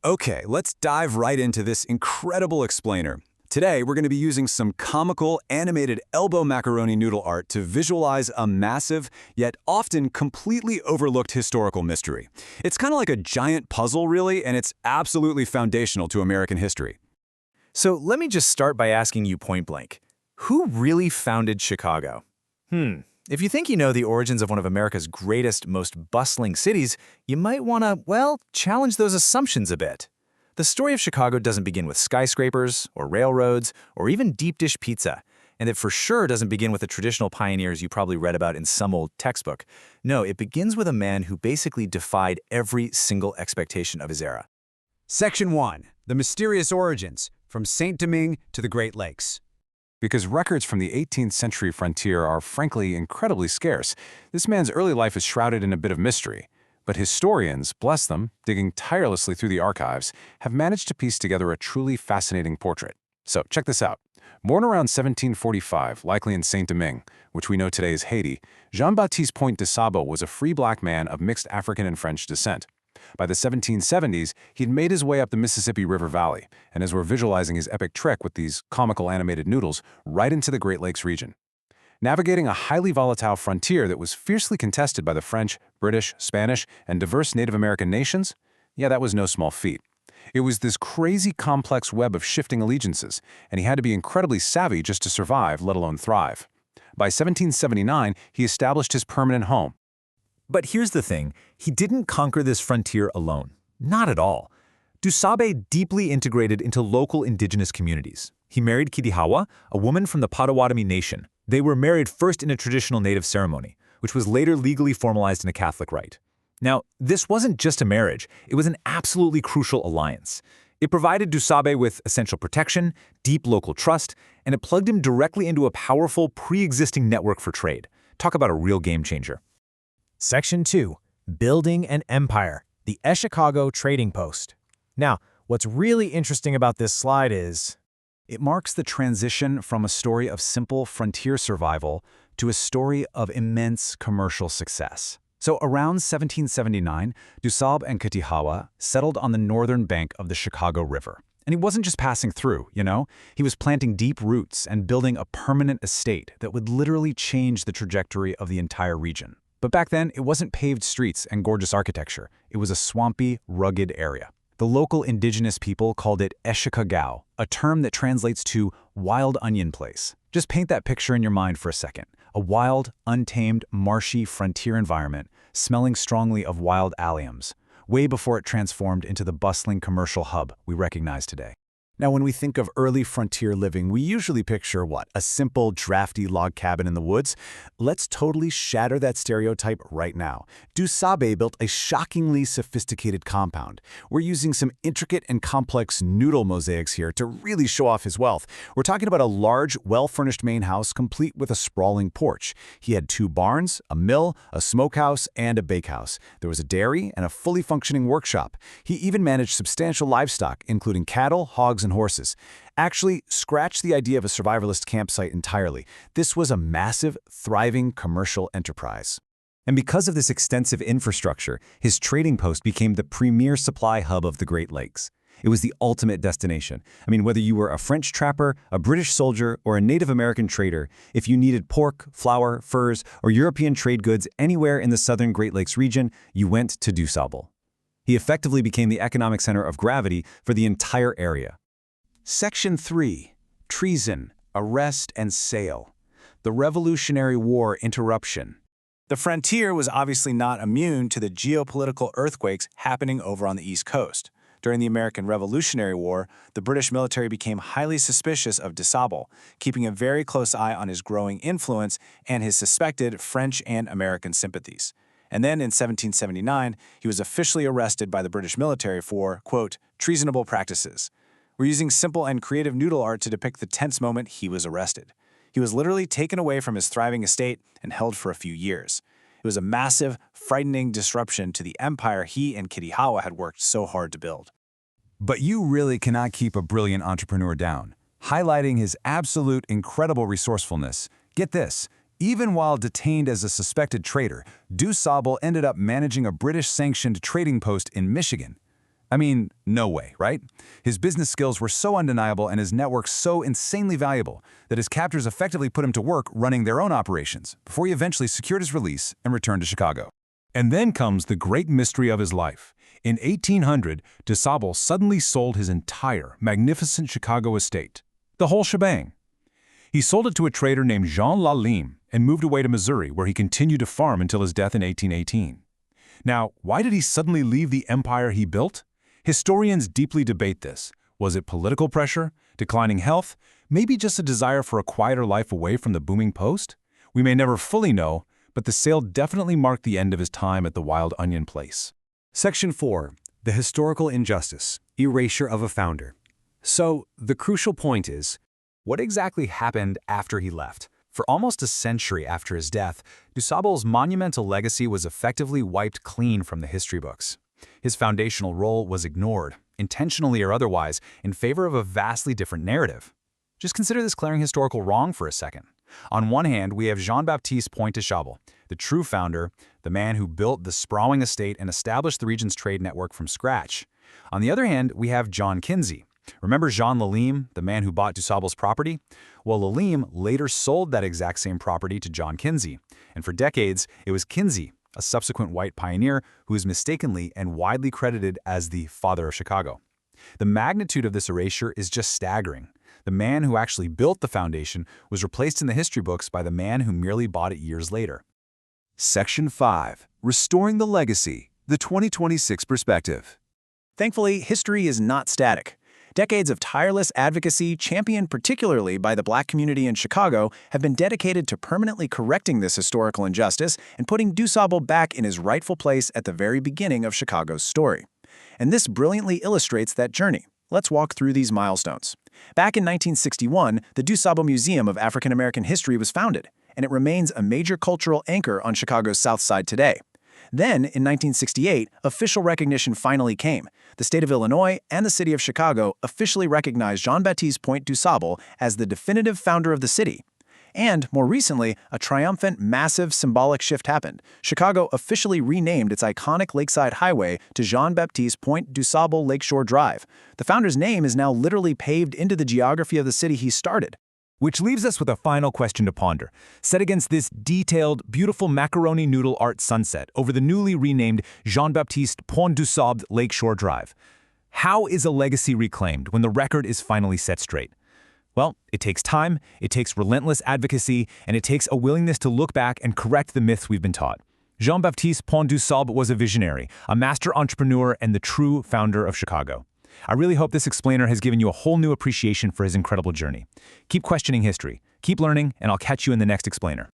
Okay, let's dive right into this incredible explainer. Today, we're going to be using some comical, animated elbow macaroni noodle art to visualize a massive, yet often completely overlooked historical mystery. It's kind of like a giant puzzle, really, and it's absolutely foundational to American history. So let me just start by asking you point blank. Who really founded Chicago? If you think you know the origins of one of America's greatest, most bustling cities, you might want to, well, challenge those assumptions a bit. The story of Chicago doesn't begin with skyscrapers, or railroads, or even deep dish pizza, and it for sure doesn't begin with the traditional pioneers you probably read about in some old textbook. No, it begins with a man who basically defied every single expectation of his era. Section 1. The Mysterious Origins, from Saint Domingue to the Great Lakes. Because records from the 18th century frontier are frankly incredibly scarce, this man's early life is shrouded in a bit of mystery. But historians, bless them, digging tirelessly through the archives, have managed to piece together a truly fascinating portrait. So check this out. Born around 1745, likely in Saint-Domingue, which we know today as Haiti, Jean-Baptiste Point de Sable was a free black man of mixed African and French descent. By the 1770s, he'd made his way up the Mississippi River Valley, and as we're visualizing his epic trek with these comical animated noodles, right into the Great Lakes region. Navigating a highly volatile frontier that was fiercely contested by the French, British, Spanish, and diverse Native American nations, yeah, that was no small feat. It was this crazy complex web of shifting allegiances, and he had to be incredibly savvy just to survive, let alone thrive. By 1779, he established his permanent home. But here's the thing, he didn't conquer this frontier alone. Not at all. Dusabe deeply integrated into local indigenous communities. He married Kitihawa, a woman from the Potawatomi Nation. They were married first in a traditional native ceremony, which was later legally formalized in a Catholic rite. Now, this wasn't just a marriage, it was an absolutely crucial alliance. It provided Dusabe with essential protection, deep local trust, and it plugged him directly into a powerful, pre-existing network for trade. Talk about a real game changer. Section 2. Building an Empire, the Chicago Trading Post. Now, what's really interesting about this slide is It marks the transition from a story of simple frontier survival to a story of immense commercial success. So around 1779, Dusabe and Kitihawa settled on the northern bank of the Chicago River. And he wasn't just passing through, you know? He was planting deep roots and building a permanent estate that would literally change the trajectory of the entire region. But back then, it wasn't paved streets and gorgeous architecture. It was a swampy, rugged area. The local indigenous people called it Eshikagao, a term that translates to wild onion place. Just paint that picture in your mind for a second. A wild, untamed, marshy frontier environment smelling strongly of wild alliums, way before it transformed into the bustling commercial hub we recognize today. Now, when we think of early frontier living, we usually picture what? A simple, drafty log cabin in the woods? Let's totally shatter that stereotype right now. Dusabe built a shockingly sophisticated compound. We're using some intricate and complex noodle mosaics here to really show off his wealth. We're talking about a large, well-furnished main house complete with a sprawling porch. He had 2 barns, a mill, a smokehouse, and a bakehouse. There was a dairy and a fully functioning workshop. He even managed substantial livestock, including cattle, hogs, and horses. Actually, scratch the idea of a survivalist campsite entirely. This was a massive, thriving commercial enterprise. And because of this extensive infrastructure, his trading post became the premier supply hub of the Great Lakes. It was the ultimate destination. I mean, whether you were a French trapper, a British soldier, or a Native American trader, if you needed pork, flour, furs, or European trade goods anywhere in the southern Great Lakes region, you went to Sable. He effectively became the economic center of gravity for the entire area. Section 3. Treason, Arrest, and Sale. The Revolutionary War Interruption. The frontier was obviously not immune to the geopolitical earthquakes happening over on the East Coast. During the American Revolutionary War, the British military became highly suspicious of Sable, keeping a very close eye on his growing influence and his suspected French and American sympathies. And then in 1779, he was officially arrested by the British military for, quote, treasonable practices. We're using simple and creative noodle art to depict the tense moment he was arrested. He was literally taken away from his thriving estate and held for a few years. It was a massive, frightening disruption to the empire he and Kitihawa had worked so hard to build. But you really cannot keep a brilliant entrepreneur down. Highlighting his absolute incredible resourcefulness, get this, even while detained as a suspected traitor, Sable ended up managing a British-sanctioned trading post in Michigan. I mean, no way, right? His business skills were so undeniable and his network so insanely valuable that his captors effectively put him to work running their own operations before he eventually secured his release and returned to Chicago. And then comes the great mystery of his life. In 1800, de Sable suddenly sold his entire, magnificent Chicago estate. The whole shebang. He sold it to a trader named Jean Lalime and moved away to Missouri, where he continued to farm until his death in 1818. Now, why did he suddenly leave the empire he built? Historians deeply debate this. Was it political pressure, declining health, maybe just a desire for a quieter life away from the booming post? We may never fully know, but the sale definitely marked the end of his time at the Wild Onion Place. Section 4. The historical injustice, erasure of a founder. So, the crucial point is, What exactly happened after he left? For almost a century after his death, de Sable's monumental legacy was effectively wiped clean from the history books. His foundational role was ignored, intentionally or otherwise, in favor of a vastly different narrative. Just consider this glaring historical wrong for a second. On one hand, we have Jean-Baptiste Point de Sable, the true founder, the man who built the sprawling estate and established the region's trade network from scratch. On the other hand, we have John Kinsey. Remember Jean Lalime, the man who bought de Sable's property? Well, Lalime later sold that exact same property to John Kinsey. And for decades, it was Kinsey, a subsequent white pioneer who is mistakenly and widely credited as the father of Chicago. The magnitude of this erasure is just staggering. The man who actually built the foundation was replaced in the history books by the man who merely bought it years later. Section 5. Restoring the Legacy, the 2026 Perspective. Thankfully, history is not static. Decades of tireless advocacy, championed particularly by the Black community in Chicago, have been dedicated to permanently correcting this historical injustice and putting de Sable back in his rightful place at the very beginning of Chicago's story. And this brilliantly illustrates that journey. Let's walk through these milestones. Back in 1961, the de Sable Museum of African American History was founded, and it remains a major cultural anchor on Chicago's South Side today. Then, in 1968, official recognition finally came. The state of Illinois and the city of Chicago officially recognized Jean-Baptiste Point de Sable as the definitive founder of the city. And, more recently, a triumphant, massive, symbolic shift happened. Chicago officially renamed its iconic Lakeside Highway to Jean-Baptiste Point du Sable Lakeshore Drive. The founder's name is now literally paved into the geography of the city he started. Which leaves us with a final question to ponder, set against this detailed, beautiful macaroni noodle art sunset over the newly renamed Jean-Baptiste Point du Sable Lakeshore Drive. How is a legacy reclaimed when the record is finally set straight? Well, it takes time, it takes relentless advocacy, and it takes a willingness to look back and correct the myths we've been taught. Jean-Baptiste Point du Sable was a visionary, a master entrepreneur, and the true founder of Chicago. I really hope this explainer has given you a whole new appreciation for his incredible journey. Keep questioning history, keep learning, and I'll catch you in the next explainer.